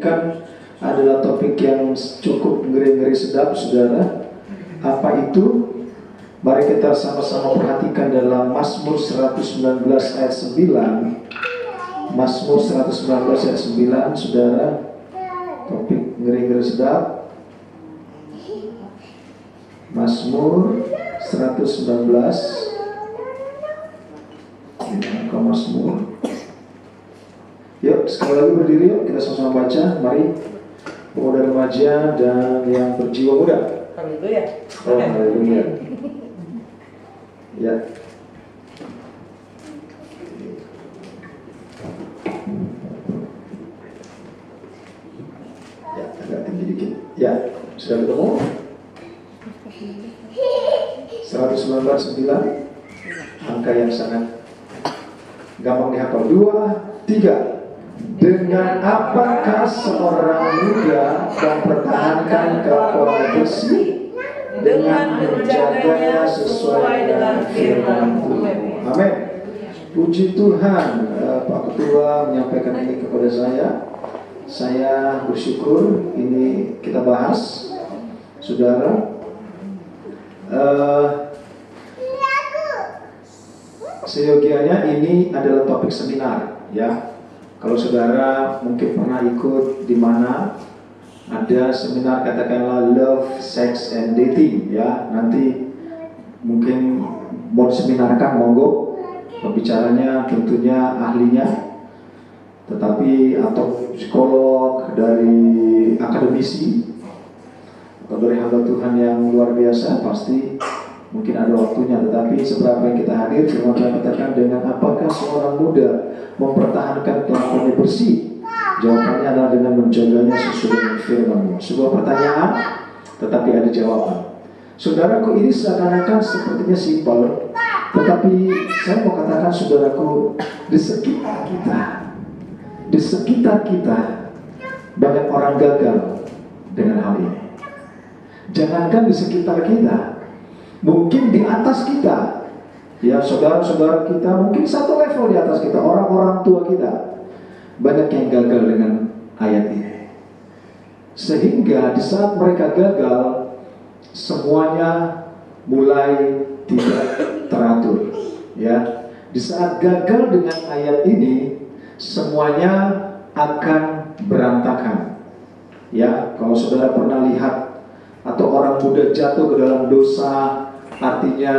Kan adalah topik yang cukup ngeri-ngeri sedap, saudara. Apa itu? Mari kita sama-sama perhatikan dalam Mazmur 119 ayat 9. Mazmur 119 ayat 9, saudara. Topik ngeri-ngeri sedap. Mazmur 119. Mazmur. Yuk, sekali lagi berdiri, yuk kita sama-sama baca. Mari, pemuda remaja dan yang berjiwa muda. Haleluya. Oh, haleluya. Ya. Ya, agak tinggi dikit. Ya, sudah ketemu? 119:9, angka yang sangat gampang dihafal. 2, 3. Dengan apakah seorang muda mempertahankan kelakuan bersih? Dengan menjaganya sesuai dengan firman Tuhan. Amin. Puji Tuhan. Pak Ketua menyampaikan ini kepada saya. Saya bersyukur ini kita bahas, saudara. Seyogianya ini adalah topik seminar, ya. Kalau saudara mungkin pernah ikut di mana ada seminar katakanlah love, sex, and dating, ya. Nanti mungkin mau seminarkan, monggo. Pembicaranya tentunya ahlinya, tetapi atau psikolog, dari akademisi, atau dari hamba Tuhan yang luar biasa, pasti mungkin ada waktunya. Tetapi seberapa yang kita hadir, firman Tuhan katakan, dengan apakah seorang muda mempertahankan kelakuannya bersih? Jawabannya adalah dengan menjaganya sesuai dengan firman-Mu. Sebuah pertanyaan, tetapi ada jawaban. Saudaraku, ini seakan-akan sepertinya simpel, tetapi saya mau katakan, saudaraku, di sekitar kita banyak orang gagal dengan hal ini. Jangankan di sekitar kita, mungkin di atas kita, ya, saudara-saudara kita, mungkin satu level di atas kita, orang-orang tua kita, banyak yang gagal dengan ayat ini. Sehingga di saat mereka gagal, semuanya mulai tidak teratur, ya. Di saat gagal dengan ayat ini, semuanya akan berantakan, ya. Kalau saudara pernah lihat atau orang muda jatuh ke dalam dosa, artinya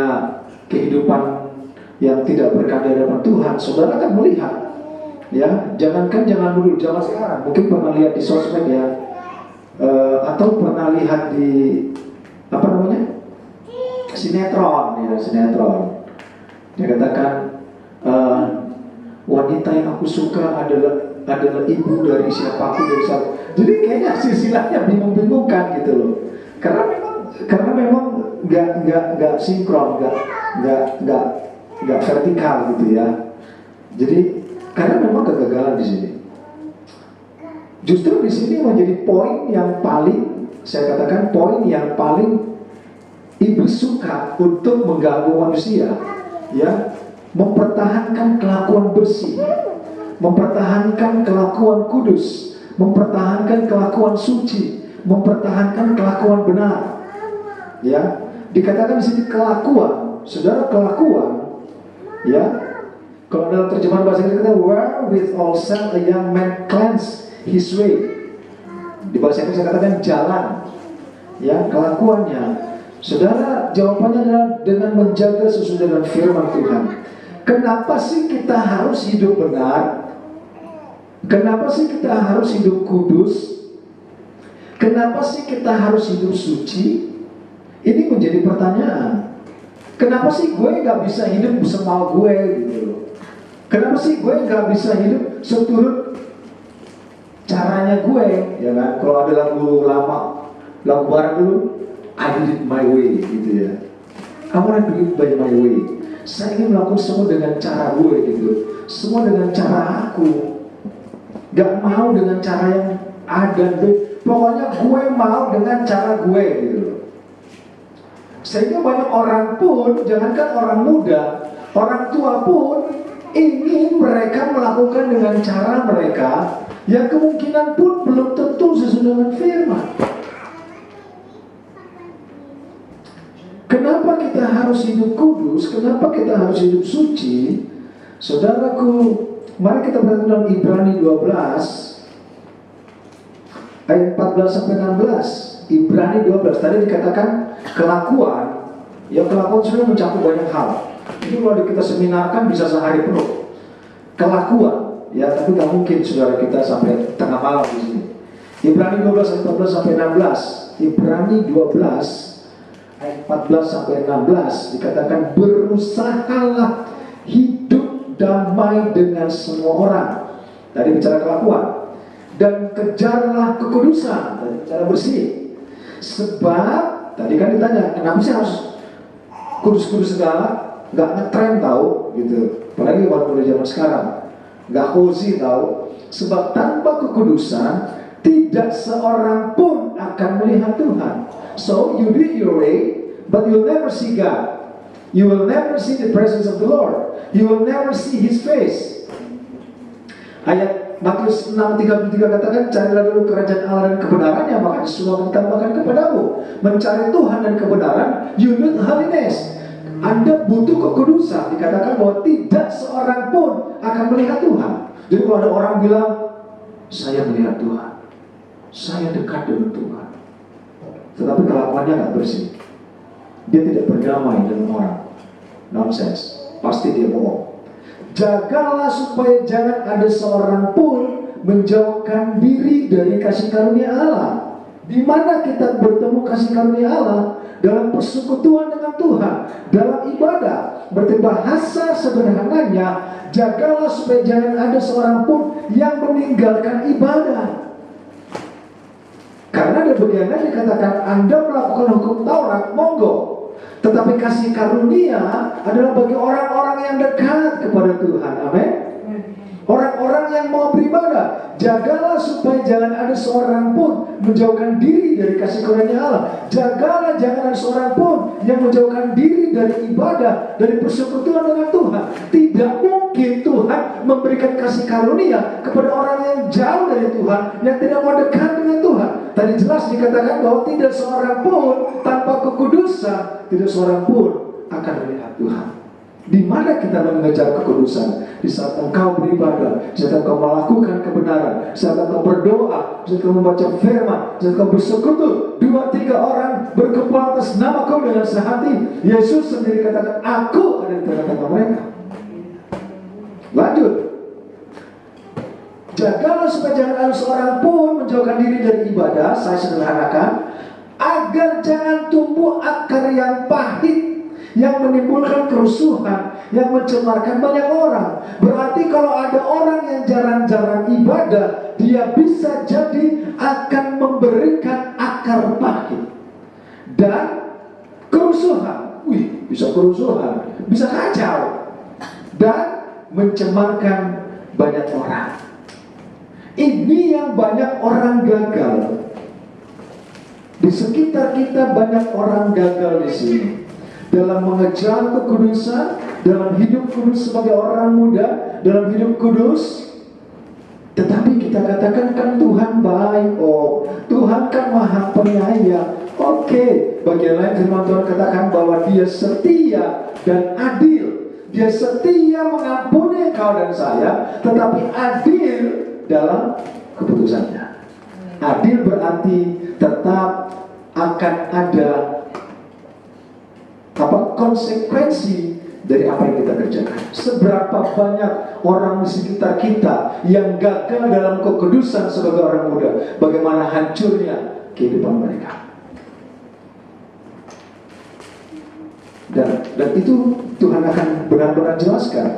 kehidupan yang tidak berkat di hadapan Tuhan, saudara akan melihat, ya. Jangan dulu, zaman sekarang, mungkin pernah lihat di sosmed, ya, atau pernah lihat di apa namanya, sinetron, ya, sinetron. Dia katakan, wanita yang aku suka adalah ibu dari siapaku, dari siapa. Jadi kayaknya silsilahnya bingung-bingungkan gitu loh. Karena memang nggak sinkron, nggak vertikal gitu, ya. Jadi karena memang kegagalan di sini. Justru di sini menjadi poin yang paling, saya katakan poin yang paling iblis suka untuk mengganggu manusia, ya. Mempertahankan kelakuan bersih, mempertahankan kelakuan kudus, mempertahankan kelakuan suci, mempertahankan kelakuan benar, ya. Dikatakan di sini kelakuan, saudara, kelakuan, ya. Kalau dalam terjemahan bahasa Inggris kita, where with all self a young man cleanse his way. Di bahasa Inggris saya katakan jalan, ya, kelakuannya. Saudara, jawabannya adalah dengan menjaga sesuai dengan firman Tuhan. Kenapa sih kita harus hidup benar? Kenapa sih kita harus hidup kudus? Kenapa sih kita harus hidup suci? Ini menjadi pertanyaan. Kenapa sih gue gak bisa hidup semau gue gitu loh? Kenapa sih gue gak bisa hidup seturut caranya gue, ya kan? Kalau ada lagu lama, lagu barat dulu, I did it my way gitu, ya. I wanna do it by my way. Saya ingin melakukan semua dengan cara gue gitu, semua dengan cara aku. Gak mau dengan cara yang A dan B. Pokoknya gue mau dengan cara gue gitu. Sehingga banyak orang pun, jangankan orang muda, orang tua pun ingin mereka melakukan dengan cara mereka, yang kemungkinan pun belum tentu sesuai dengan firman. Kenapa kita harus hidup kudus? Kenapa kita harus hidup suci? Saudaraku, mari kita berhenti dalam Ibrani 12 ayat 14 sampai 16. Ibrani 12 tadi dikatakan kelakuan. Ya, kelakuan sudah mencakup banyak hal. Itu kalau kita seminarkan bisa sehari penuh. Kelakuan, ya, tapi nggak mungkin saudara kita sampai tengah malam di sini. Ibrani 12 ayat 14 sampai 16. Ibrani 12 ayat 14 sampai 16 dikatakan, berusahalah hidup damai dengan semua orang. Tadi bicara kelakuan. Dan kejarlah kekudusan. Tadi bicara bersih. Sebab tadi kan ditanya, kenapa sih harus kudus-kudus segala? Nggak ngetren tahu gitu. Apalagi waktu di zaman sekarang nggak cozy tahu. Sebab tanpa kekudusan tidak seorang pun akan melihat Tuhan. So you do it your way, but you'll never see God. You will never see the presence of the Lord. You will never see His face. Ayat Matius 6:33 katakan, carilah dulu kerajaan Allah dan kebenarannya, maka semua ditambahkan kepadamu. Mencari Tuhan dan kebenaran, you need holiness. Anda butuh kekudusan. Dikatakan bahwa tidak seorang pun akan melihat Tuhan. Jadi kalau ada orang bilang, saya melihat Tuhan, saya dekat dengan Tuhan, tetapi kelakuannya nggak bersih, dia tidak berdamai dengan orang, nonsense, pasti dia bohong. Jagalah supaya jangan ada seorang pun menjauhkan diri dari kasih karunia Allah. Di mana kita bertemu kasih karunia Allah? Dalam persekutuan dengan Tuhan, dalam ibadah. Berarti bahasa sederhananya, jagalah supaya jangan ada seorang pun yang meninggalkan ibadah. Karena di bagiannya dikatakan Anda melakukan hukum Taurat, monggo. Tetapi kasih karunia adalah bagi orang-orang yang dekat kepada Tuhan. Amin. Orang-orang yang mau beribadah. Jagalah supaya jangan ada seorang pun menjauhkan diri dari kasih karunia Allah. Jagalah jangan ada seorang pun yang menjauhkan diri dari ibadah, dari persekutuan dengan Tuhan. Tidak mungkin Tuhan memberikan kasih karunia kepada orang yang jauh dari Tuhan, yang tidak mau dekat dengan Tuhan. Tadi jelas dikatakan bahwa tidak seorang pun tanpa kekudusan, tidak seorang pun akan melihat Tuhan. Di mana kita mengejar kekudusan? Di saat engkau beribadah, di saat engkau melakukan kebenaran, di saat engkau berdoa, di saat engkau membaca firman, di saat engkau bersekutu, 2-3 orang berkumpul atas namaku dengan sehati. Yesus sendiri katakan, aku ada di tengah-tengah mereka. Lanjut. Jagalah supaya jangan ada seorang pun menjauhkan diri dari ibadah. Saya sederhanakan, agar jangan tumbuh akar yang pahit, yang menimbulkan kerusuhan, yang mencemarkan banyak orang. Berarti kalau ada orang yang jarang-jarang ibadah, dia bisa jadi akan memberikan akar pahit dan kerusuhan. Bisa kerusuhan, bisa kacau, dan mencemarkan banyak orang. Ini yang banyak orang gagal. Di sekitar kita banyak orang gagal di sini dalam mengejar kekudusan, dalam hidup kudus sebagai orang muda, dalam hidup kudus. Tetapi kita katakan kan Tuhan baik, oh Tuhan kan maha penyayang. Oke, bagian lain firman Tuhan katakan bahwa Dia setia dan adil. Dia setia mengampuni engkau dan saya, tetapi adil dalam keputusannya. Adil berarti tetap akan ada konsekuensi dari apa yang kita kerjakan. Seberapa banyak orang di sekitar kita yang gagal dalam kekudusan sebagai orang muda, bagaimana hancurnya kehidupan mereka. Dan itu Tuhan akan benar-benar jelaskan.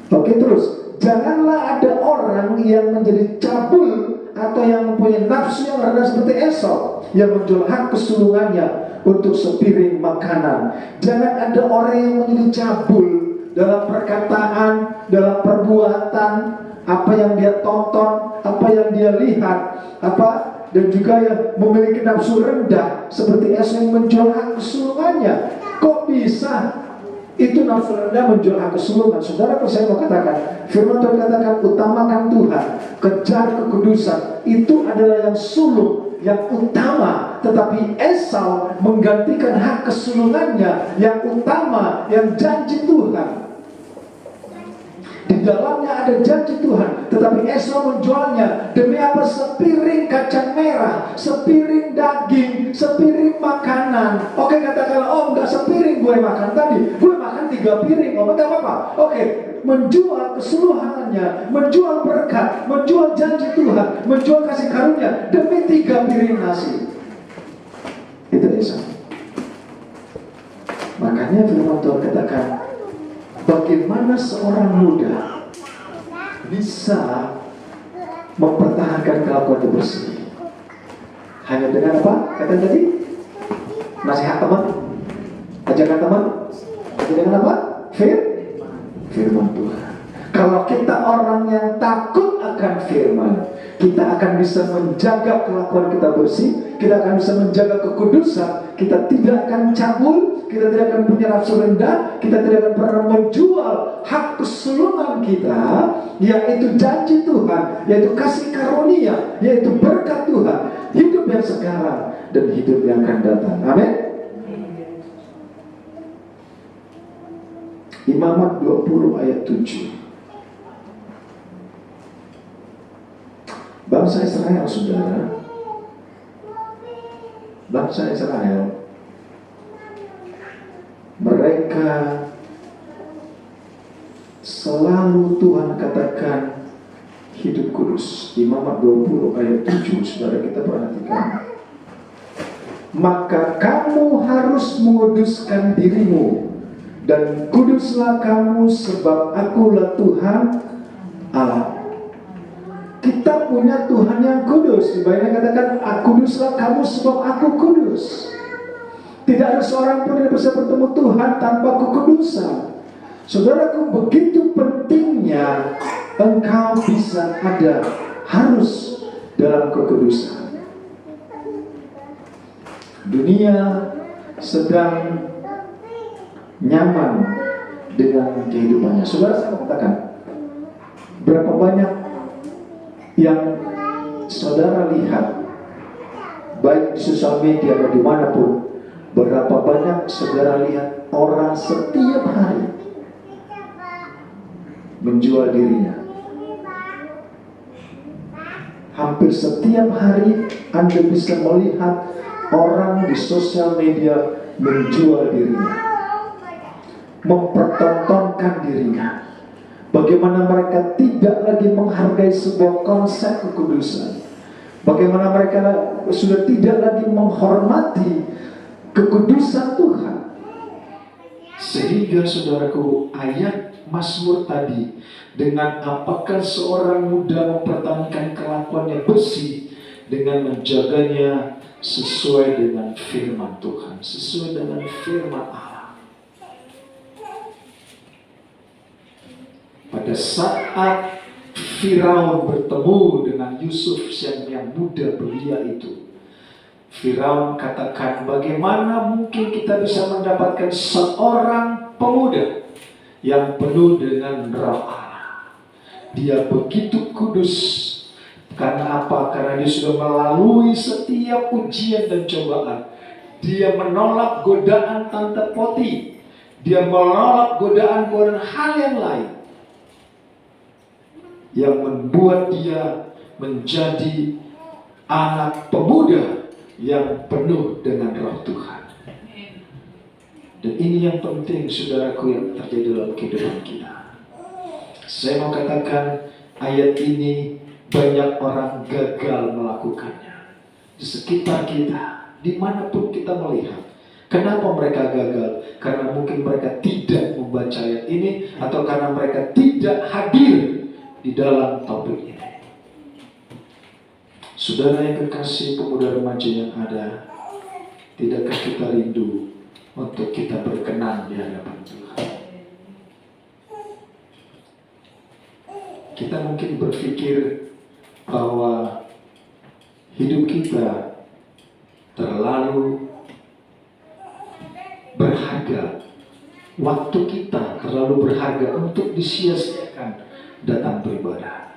Oke, terus janganlah ada orang yang menjadi cabul atau yang mempunyai nafsu yang rendah seperti Esau, yang menjual hak kesulungannya untuk sepiring makanan. Jangan ada orang yang menjadi cabul dalam perkataan, dalam perbuatan, apa yang dia tonton, apa yang dia lihat, dan juga yang memiliki nafsu rendah seperti Esau yang menjual hak kesulungannya. Kok bisa? Itu nafsu rendah menjual hak kesulungan. Saudara, saya mau katakan, firman Tuhan katakan, utamakan Tuhan, kejar kekudusan. Itu adalah yang sulung, yang utama. Tetapi Esau menggantikan hak kesulungannya yang utama, yang janji Tuhan. Di dalamnya ada janji Tuhan, tetapi Esau menjualnya demi apa? Sepiring kacang merah, sepiring daging, sepiring makanan. Oke, katakanlah, oh enggak sepiring gue makan tadi, gue makan 3 piring, oh enggak apa-apa. Oke, menjual keseluruhannya, menjual berkat, menjual janji Tuhan, menjual kasih karunia demi 3 piring nasi. Itu Esau. Makanya firman Tuhan katakan, bagaimana seorang muda bisa mempertahankan kelakuan bersih? Hanya dengan apa? Kata tadi, nasihat teman, ajakan teman. Hanya dengan apa? Firman Tuhan. Kalau kita orang yang takut akan firman, kita akan bisa menjaga kelakuan kita bersih, kita akan bisa menjaga kekudusan, kita tidak akan cabul, kita tidak akan punya nafsu rendah, kita tidak akan pernah menjual hak kesulungan kita, yaitu janji Tuhan, yaitu kasih karunia, yaitu berkat Tuhan, hidup yang sekarang dan hidup yang akan datang. Amin. Imamat 20 ayat 7. Bangsa Israel, saudara, bangsa Israel, mereka selalu Tuhan katakan hidup kudus. Imamat 20 ayat 7, saudara, kita perhatikan. Maka kamu harus menguduskan dirimu, dan kuduslah kamu, sebab akulah Tuhan Allah. Kita punya Tuhan yang kudus. Di Bible katakan, kuduslah kamu sebab aku kudus. Tidak ada seorang pun yang bisa bertemu Tuhan tanpa kekudusan. Saudaraku, begitu pentingnya engkau bisa ada, harus dalam kekudusan. Dunia sedang nyaman dengan kehidupannya. Saudara, saya mau katakan, berapa banyak yang saudara lihat, baik di sosial media atau dimanapun, berapa banyak saudara lihat orang setiap hari menjual dirinya. Hampir setiap hari Anda bisa melihat orang di sosial media menjual dirinya, mempertontonkan dirinya. Bagaimana mereka tidak lagi menghargai sebuah konsep kekudusan. Bagaimana mereka sudah tidak lagi menghormati kekudusan Tuhan. Sehingga saudaraku, ayat Mazmur tadi, dengan apakah seorang muda mempertahankan kelakuannya bersih, dengan menjaganya sesuai dengan firman Tuhan, sesuai dengan firman Allah. Pada saat Firaun bertemu dengan Yusuf yang muda belia itu, Firaun katakan, bagaimana mungkin kita bisa mendapatkan seorang pemuda yang penuh dengan roh Allah. Dia begitu kudus. Karena apa? Karena dia sudah melalui setiap ujian dan cobaan. Dia menolak godaan tante Poti. Dia menolak godaan hal yang lain, yang membuat dia menjadi anak pemuda yang penuh dengan roh Tuhan. Dan ini yang penting, saudaraku, yang terjadi dalam kehidupan kita. Saya mau katakan, ayat ini banyak orang gagal melakukannya. Di sekitar kita, dimanapun kita melihat. Kenapa mereka gagal? Karena mungkin mereka tidak membaca ayat ini, atau karena mereka tidak hadir di dalam topik ini. Saudara yang kekasih, pemuda remaja yang ada, tidakkah kita rindu untuk kita berkenan di hadapan Tuhan? Kita mungkin berpikir bahwa hidup kita terlalu berharga Waktu kita terlalu berharga untuk disia-siakan datang beribadah.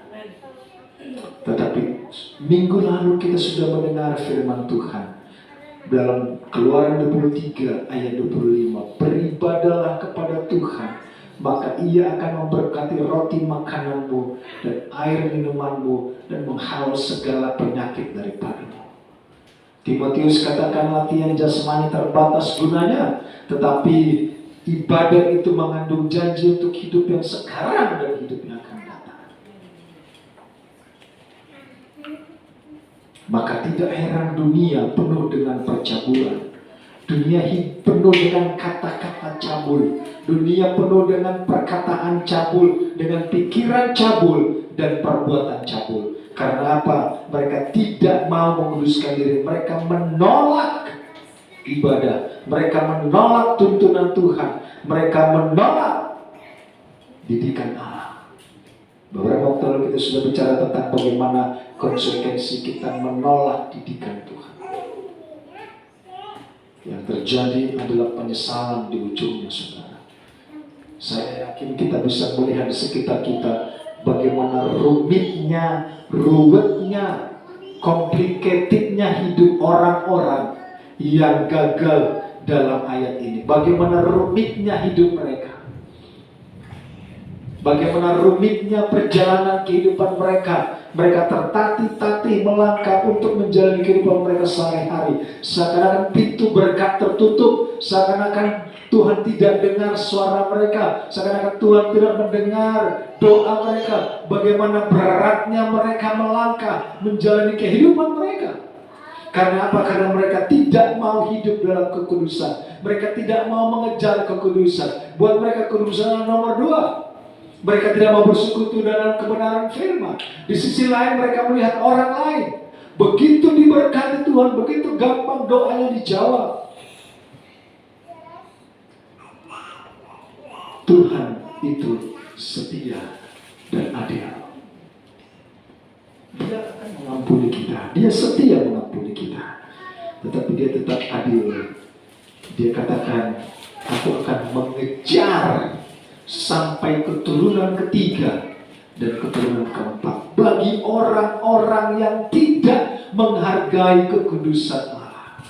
Tetapi minggu lalu kita sudah mendengar firman Tuhan dalam Keluaran 23 ayat 25. Beribadahlah kepada Tuhan, maka Ia akan memberkati roti makananmu dan air minumanmu dan menghalau segala penyakit daripadamu. Timotius katakan latihan jasmani terbatas gunanya, tetapi ibadah itu mengandung janji untuk hidup yang sekarang dan hidup yang akan datang. Maka tidak heran dunia penuh dengan percabulan. Dunia penuh dengan kata-kata cabul. Dunia penuh dengan perkataan cabul, dengan pikiran cabul dan perbuatan cabul. Karena apa? Mereka tidak mau menguduskan diri. Mereka menolak ibadah. Mereka menolak tuntunan Tuhan. Mereka menolak didikan Allah. Beberapa waktu lalu kita sudah bicara tentang bagaimana konsekuensi kita menolak didikan Tuhan. Yang terjadi adalah penyesalan di ujungnya, saudara. Saya yakin kita bisa melihat di sekitar kita bagaimana rumitnya, ruwetnya, complicatednya hidup orang-orang yang gagal dalam ayat ini. Bagaimana rumitnya hidup mereka. Bagaimana rumitnya perjalanan kehidupan mereka. Mereka tertatih-tatih melangkah untuk menjalani kehidupan mereka sehari-hari. Seakan-akan pintu berkat tertutup. Seakan-akan Tuhan tidak dengar suara mereka. Seakan-akan Tuhan tidak mendengar doa mereka. Bagaimana beratnya mereka melangkah menjalani kehidupan mereka. Karena apa? Karena mereka tidak mau hidup dalam kekudusan. Mereka tidak mau mengejar kekudusan. Buat mereka kekudusan nomor 2. Mereka tidak mau bersekutu dalam kebenaran firman. Di sisi lain mereka melihat orang lain begitu diberkati Tuhan, begitu gampang doanya dijawab. Tuhan itu setia dan adil. Dia akan mengampuni kita. Dia setia mengampuni kita. Tetapi dia tetap adil. Dia katakan, aku akan mengejar sampai keturunan ketiga dan keturunan keempat bagi orang-orang yang tidak menghargai kekudusan Allah.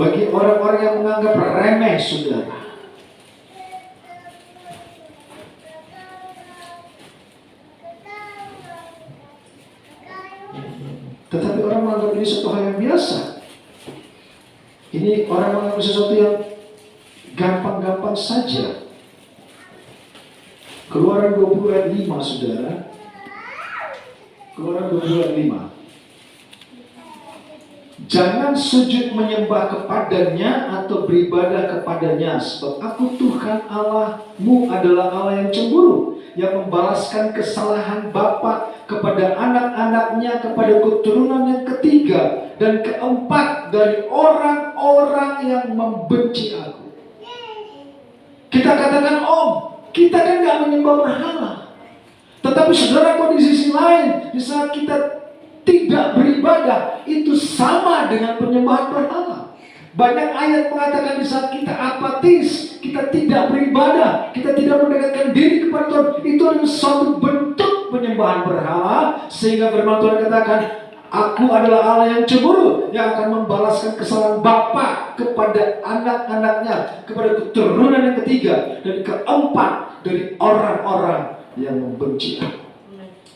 Bagi orang-orang yang menganggap remeh, saudara. Tetapi orang menganggap ini suatu hal yang biasa. Ini orang menganggap sesuatu yang gampang-gampang saja. Keluaran 20 ayat 5, saudara. Keluaran 20 ayat 5. Jangan sujud menyembah kepadanya atau beribadah kepadanya, sebab aku Tuhan Allahmu adalah Allah yang cemburu, yang membalaskan kesalahan bapa kepada anak-anaknya, kepada keturunan yang ketiga dan keempat dari orang-orang yang membenci aku. Kita katakan, kita kan gak menyembah berhala. Tetapi saudara, kok di sisi lain, di saat kita tidak beribadah, itu sama dengan penyembahan berhala. Banyak ayat mengatakan di saat kita apatis, kita tidak beribadah, kita tidak mendekatkan diri kepada Tuhan, itu adalah suatu bentuk penyembahan berhala. Sehingga firman Tuhan katakan, aku adalah Allah yang cemburu, yang akan membalaskan kesalahan bapa kepada anak-anaknya, kepada keturunan yang ketiga dan keempat dari orang-orang yang membenci aku.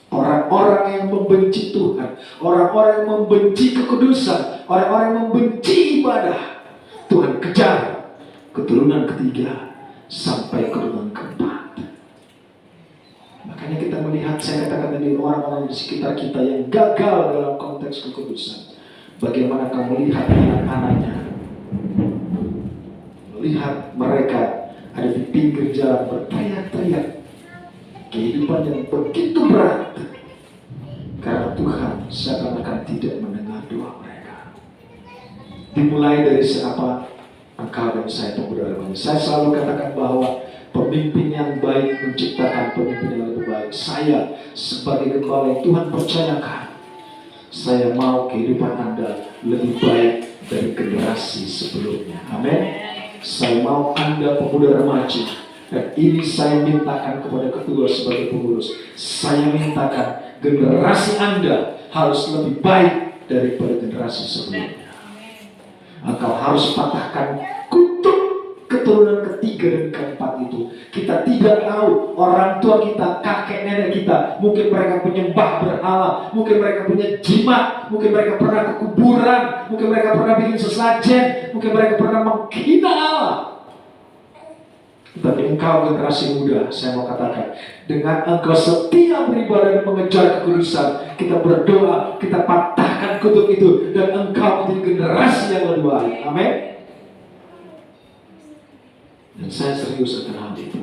Orang-orang yang membenci Tuhan, orang-orang yang membenci kekudusan, orang-orang yang membenci ibadah, Tuhan kejar keturunan ketiga sampai keturunan keempat. Makanya kita melihat, saya katakan tadi, orang-orang di sekitar kita yang gagal dalam konteks kekudusan. Bagaimana kamu melihat anak-anaknya, melihat mereka ada di pinggir jalan berteriak-teriak, kehidupan yang begitu berat, karena Tuhan seakan-akan tidak mendengar doa mereka. Dimulai dari siapa engkau dan saya, pemuda. Saya selalu katakan bahwa pemimpin yang baik menciptakan pemimpin yang lebih baik. Saya sebagai gembala yang Tuhan percayakan, Saya mau kehidupan Anda lebih baik dari generasi sebelumnya. Amin. Saya mau Anda pemuda remaja, dan ini saya mintakan kepada ketua sebagai pengurus. Saya mintakan generasi Anda harus lebih baik daripada generasi sebelumnya. Engkau harus patahkan kutuk keturunan ketiga dan keempat itu. Kita tidak tahu orang tua kita, kakek nenek kita, mungkin mereka penyembah berhala, mungkin mereka punya jimat, mungkin mereka pernah ke kuburan, mungkin mereka pernah bikin sesajen, mungkin mereka pernah menghina Allah. Tapi engkau generasi muda, saya mau katakan, dengan engkau setia beribadah dan mengejar kekudusan, kita berdoa, kita patahkan kutuk itu, dan engkau menjadi generasi yang lebih baik. Amin. Dan saya serius akan hal itu.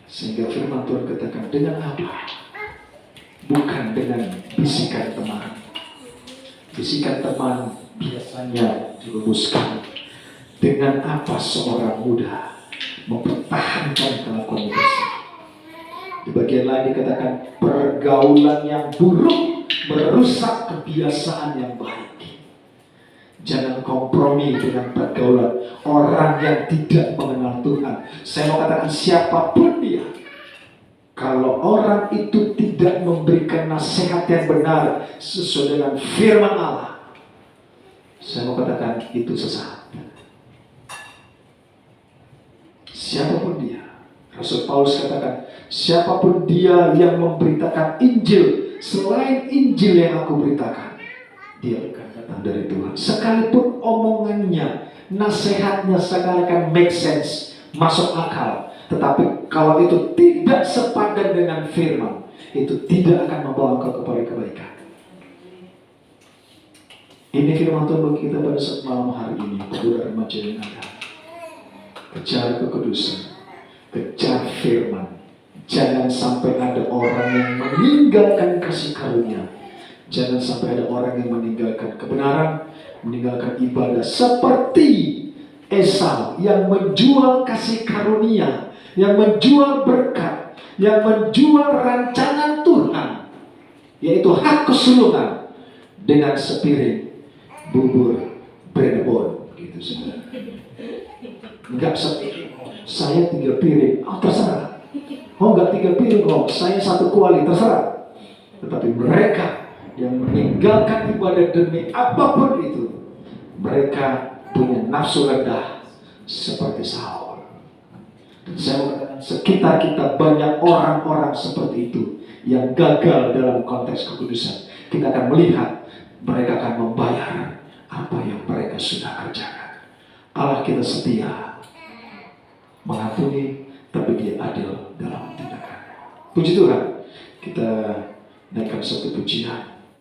Sehingga firman Tuhan katakan, dengan apa? Bukan dengan bisikan teman. Bisikan teman biasanya dirumuskan. Dengan apa seorang muda mempertahankan kelakuan dosa. Di bagian lain dikatakan, pergaulan yang buruk merusak kebiasaan yang baik. Jangan kompromi dengan pergaulan orang yang tidak mengenal Tuhan. Saya mau katakan, siapapun dia, kalau orang itu tidak memberikan nasihat yang benar sesuai dengan firman Allah, saya mau katakan itu sesat. Siapapun dia, Rasul Paulus katakan, siapapun dia yang memberitakan Injil selain Injil yang aku beritakan, dia akan datang dari Tuhan. Sekalipun omongannya, nasihatnya seakan-akan make sense, masuk akal, tetapi kalau itu tidak sepadan dengan firman, itu tidak akan membawa engkau kepada kebaikan. Ini firman Tuhan bagi kita pada saat malam hari ini, pemuda remaja yang ada. Kejar kekudusan, kejar firman. Jangan sampai ada orang yang meninggalkan kasih karunia. Jangan sampai ada orang yang meninggalkan kebenaran, meninggalkan ibadah, seperti Esau yang menjual kasih karunia, yang menjual berkat, yang menjual rancangan Tuhan, yaitu hak kesulungan, dengan sepiring bubur Brenebon, gitu saudara. Enggak sepiring, saya 3 piring, terserah. Oh enggak 3 piring, saya 1 kuali, terserah. Tetapi mereka yang meninggalkan ibadah demi apapun itu, mereka punya nafsu rendah seperti Saul. Dan saya mengatakan, sekitar kita banyak orang-orang seperti itu yang gagal dalam konteks kekudusan. Kita akan melihat mereka akan membayar apa yang mereka sudah kerjakan. Allah kita setia, mengampuni, tapi dia adil dalam tindakannya. Puji Tuhan, kita naikkan satu pujian.